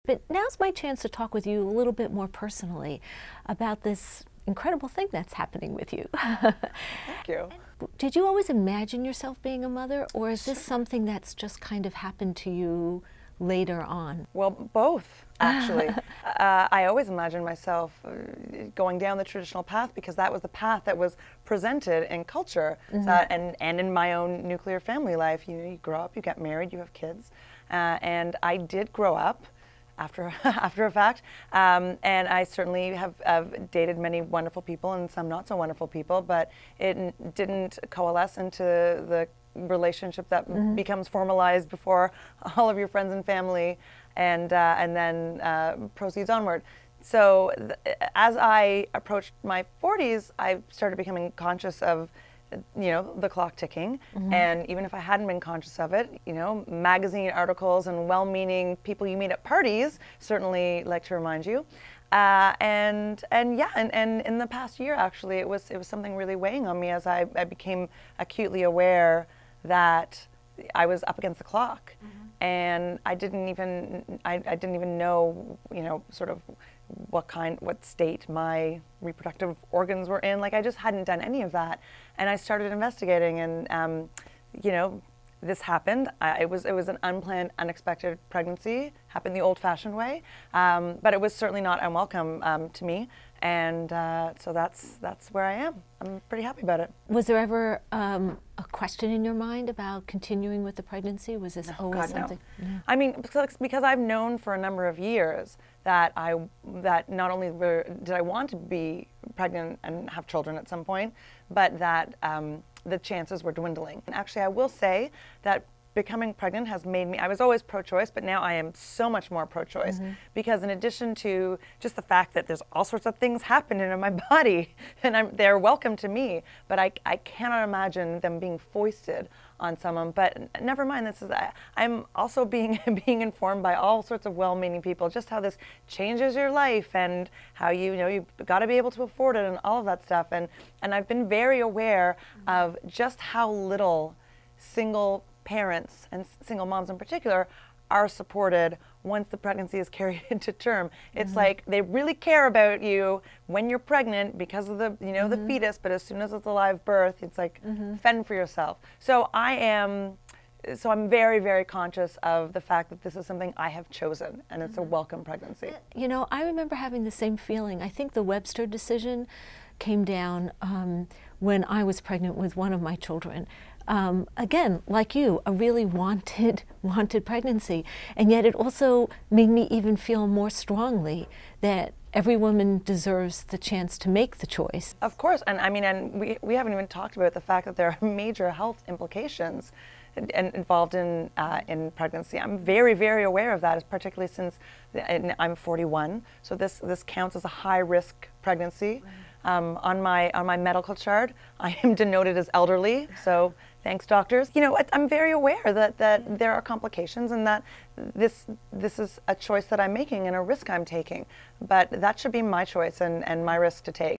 But now's my chance to talk with you a little bit more personally about this incredible thing that's happening with you. Thank you. Did you always imagine yourself being a mother, or is this something that's just kind of happened to you later on? Well, both, actually. I always imagined myself going down the traditional path because that was the path that was presented in culture. And in my own nuclear family life. You grow up, you get married, you have kids. And I did grow up after a fact. And I certainly have dated many wonderful people and some not so wonderful people, but it didn't coalesce into the relationship that becomes formalized before all of your friends and family, and then proceeds onward. So as I approached my 40s, I started becoming conscious of the clock ticking. And even if I hadn't been conscious of it, magazine articles and well-meaning people you meet at parties certainly like to remind you. And in the past year, actually, it was something really weighing on me as I became acutely aware that I was up against the clock. And I didn't even know, sort of what state my reproductive organs were in. Like, I just hadn't done any of that. And I started investigating, and this happened. It was an unplanned, unexpected pregnancy. Happened the old-fashioned way, but it was certainly not unwelcome to me. And so that's where I am. I'm pretty happy about it. Was there ever a question in your mind about continuing with the pregnancy? Was this always God, something? No. I mean, because I've known for a number of years that not only did I want to be pregnant and have children at some point, but that the chances were dwindling. And actually, I will say that becoming pregnant has made me, I was always pro-choice, but now I am so much more pro-choice, because in addition to just the fact that there's all sorts of things happening in my body, and they're welcome to me, but I cannot imagine them being foisted on someone. But never mind, I'm also being informed by all sorts of well-meaning people just how this changes your life and how you've got to be able to afford it and all of that stuff. And I've been very aware of just how little single parents, and single moms in particular, are supported once the pregnancy is carried into term. It's like they really care about you when you're pregnant because of the the fetus, but as soon as it's a live birth, it's like fend for yourself. So I'm very, very conscious of the fact that this is something I have chosen, and it's a welcome pregnancy. I remember having the same feeling. I think the Webster decision came down when I was pregnant with one of my children. Again, like you, a really wanted pregnancy, and yet it also made me even feel more strongly that every woman deserves the chance to make the choice. Of course, and I mean, and we haven't even talked about the fact that there are major health implications involved in pregnancy. I'm very, very aware of that, particularly since I'm 41, so this counts as a high-risk pregnancy. On my medical chart, I am denoted as elderly, so thanks, doctors. I'm very aware that there are complications and that this is a choice that I'm making and a risk I'm taking, but that should be my choice and my risk to take.